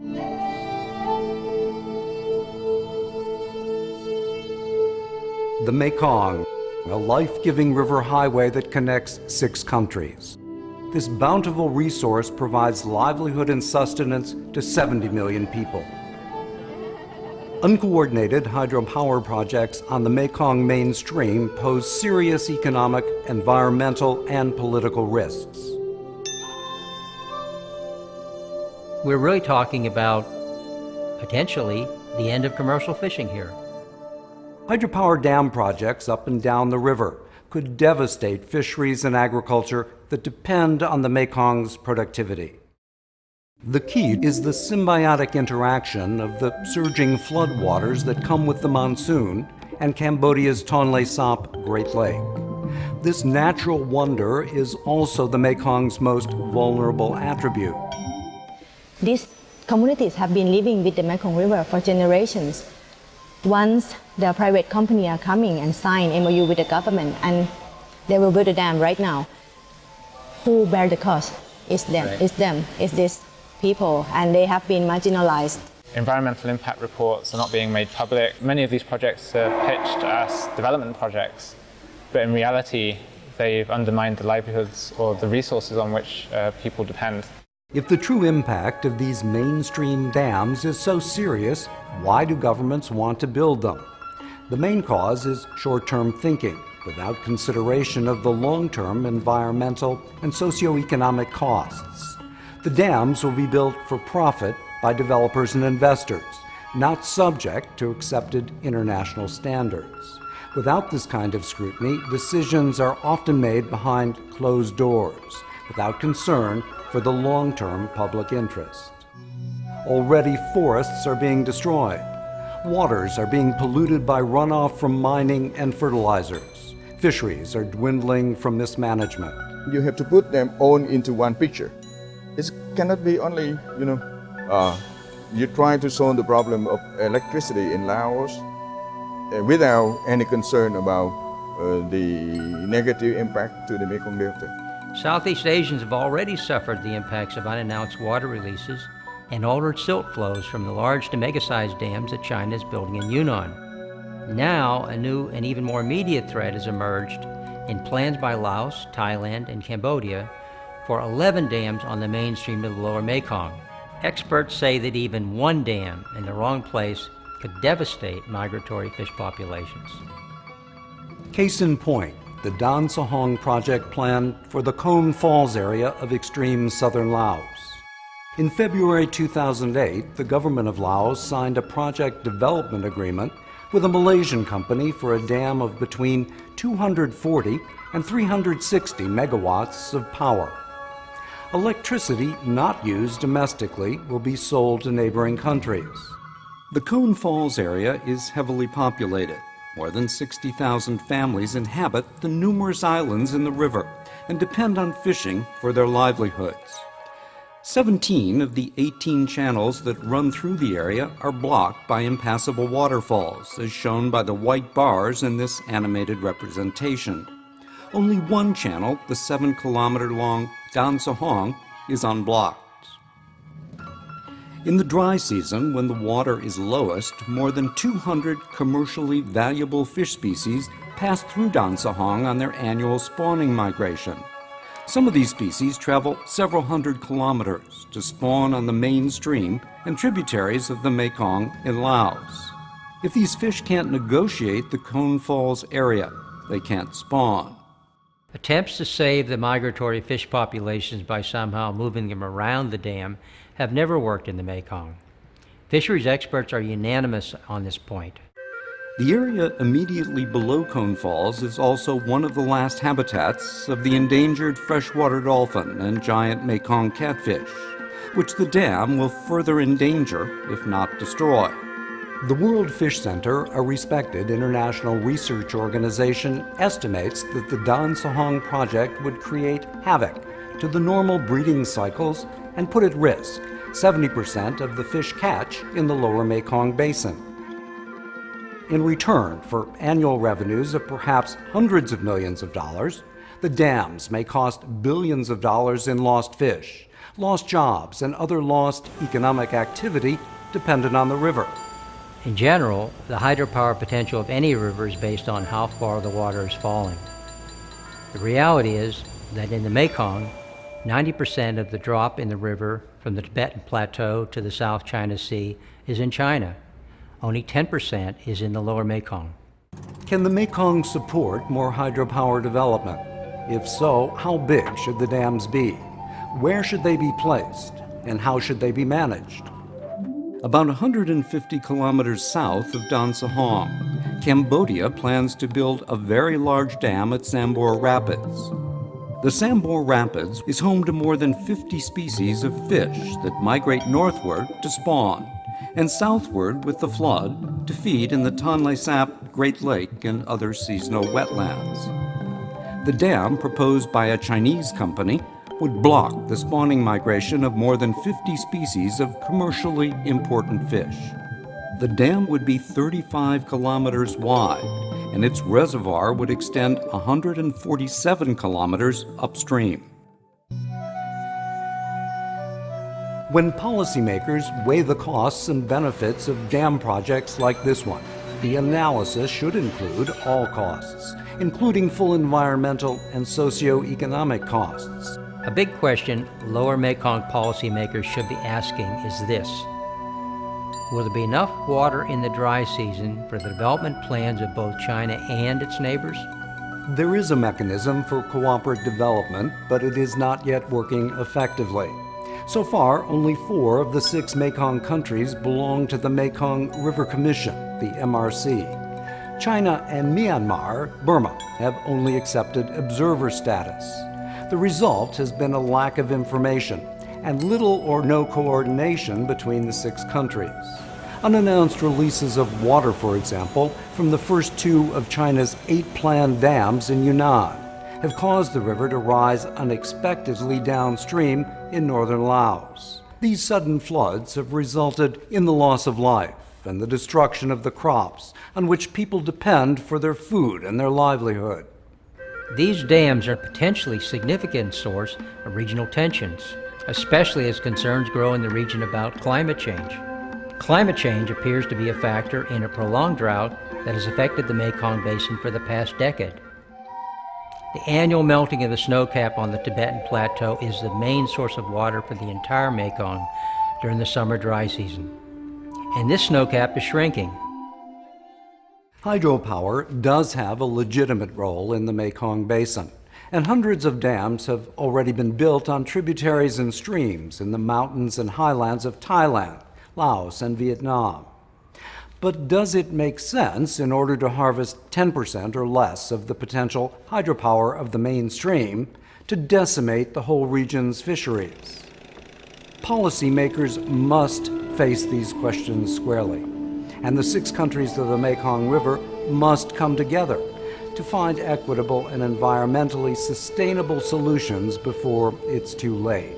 The Mekong, a life-giving river highway that connects 6 countries. This bountiful resource provides livelihood and sustenance to 70 million people. Uncoordinated hydropower projects on the Mekong mainstream pose serious economic, environmental, and political risks. We're really talking about potentially the end of commercial fishing here. Hydropower dam projects up and down the river could devastate fisheries and agriculture that depend on the Mekong's productivity. The key is the symbiotic interaction of the surging floodwaters that come with the monsoon and Cambodia's Tonle Sap Great Lake. This natural wonder is also the Mekong's most vulnerable attribute. These communities have been living with the Mekong River for generations. Once the private company are coming and sign MOU with the government and they will build a dam right now, who bear the cost? It's them, right. It's them, it's these people, and they have been marginalized. Environmental impact reports are not being made public. Many of these projects are pitched as development projects, but in reality, they've undermined the livelihoods or the resources on which people depend. If the true impact of these mainstream dams is so serious, why do governments want to build them? The main cause is short-term thinking, without consideration of the long-term environmental and socioeconomic costs. The dams will be built for profit by developers and investors, not subject to accepted international standards. Without this kind of scrutiny, decisions are often made behind closed doors, without concern for the long-term public interest. Already forests are being destroyed. Waters are being polluted by runoff from mining and fertilizers. Fisheries are dwindling from mismanagement. You have to put them all into one picture. It cannot be only, you try to solve the problem of electricity in Laos without any concern about the negative impact to the Mekong Delta. Southeast Asians have already suffered the impacts of unannounced water releases and altered silt flows from the large to mega-sized dams that China is building in Yunnan. Now, a new and even more immediate threat has emerged in plans by Laos, Thailand, and Cambodia for 11 dams on the mainstream of the lower Mekong. Experts say that even one dam in the wrong place could devastate migratory fish populations. Case in point, the Dan Sahong project plan for the Khon Falls area of extreme southern Laos. In February 2008, the government of Laos signed a project development agreement with a Malaysian company for a dam of between 240 and 360 megawatts of power. Electricity not used domestically will be sold to neighboring countries. The Khon Falls area is heavily populated. More than 60,000 families inhabit the numerous islands in the river and depend on fishing for their livelihoods. 17 of the 18 channels that run through the area are blocked by impassable waterfalls, as shown by the white bars in this animated representation. Only one channel, the 7-kilometer-long Dan Sahong, is unblocked. In the dry season, when the water is lowest, more than 200 commercially valuable fish species pass through Dan Sahong on their annual spawning migration. Some of these species travel several hundred kilometers to spawn on the main stream and tributaries of the Mekong in Laos. If these fish can't negotiate the Khon Falls area, they can't spawn. Attempts to save the migratory fish populations by somehow moving them around the dam have never worked in the Mekong. Fisheries experts are unanimous on this point. The area immediately below Khon Falls is also one of the last habitats of the endangered freshwater dolphin and giant Mekong catfish, which the dam will further endanger, if not destroy. The World Fish Center, a respected international research organization, estimates that the Dan Sahong project would create havoc to the normal breeding cycles and put at risk 70% of the fish catch in the lower Mekong basin. In return for annual revenues of perhaps hundreds of millions of dollars, the dams may cost billions of dollars in lost fish, lost jobs, and other lost economic activity dependent on the river. In general, the hydropower potential of any river is based on how far the water is falling. The reality is that in the Mekong, 90% of the drop in the river from the Tibetan Plateau to the South China Sea is in China. Only 10% is in the lower Mekong. Can the Mekong support more hydropower development? If so, how big should the dams be? Where should they be placed? And how should they be managed? About 150 kilometers south of Dan Sahong, Cambodia plans to build a very large dam at Sambor Rapids. The Sambor Rapids is home to more than 50 species of fish that migrate northward to spawn and southward with the flood to feed in the Tonle Sap, Great Lake, and other seasonal wetlands. The dam, proposed by a Chinese company, would block the spawning migration of more than 50 species of commercially important fish. The dam would be 35 kilometers wide, and its reservoir would extend 147 kilometers upstream. When policymakers weigh the costs and benefits of dam projects like this one, the analysis should include all costs, including full environmental and socio-economic costs. A big question lower Mekong policymakers should be asking is this: will there be enough water in the dry season for the development plans of both China and its neighbors? There is a mechanism for cooperative development, but it is not yet working effectively. So far, only 4 of the 6 Mekong countries belong to the Mekong River Commission, the MRC. China and Myanmar, Burma, have only accepted observer status. The result has been a lack of information and little or no coordination between the 6 countries. Unannounced releases of water, for example, from the first 2 of China's 8 planned dams in Yunnan have caused the river to rise unexpectedly downstream in northern Laos. These sudden floods have resulted in the loss of life and the destruction of the crops on which people depend for their food and their livelihood. These dams are a potentially significant source of regional tensions, especially as concerns grow in the region about climate change. Climate change appears to be a factor in a prolonged drought that has affected the Mekong Basin for the past decade. The annual melting of the snowcap on the Tibetan Plateau is the main source of water for the entire Mekong during the summer dry season. And this snowcap is shrinking. Hydropower does have a legitimate role in the Mekong Basin, and hundreds of dams have already been built on tributaries and streams in the mountains and highlands of Thailand, Laos, and Vietnam. But does it make sense, in order to harvest 10% or less of the potential hydropower of the mainstream, to decimate the whole region's fisheries? Policymakers must face these questions squarely, and the 6 countries of the Mekong River must come together to find equitable and environmentally sustainable solutions before it's too late.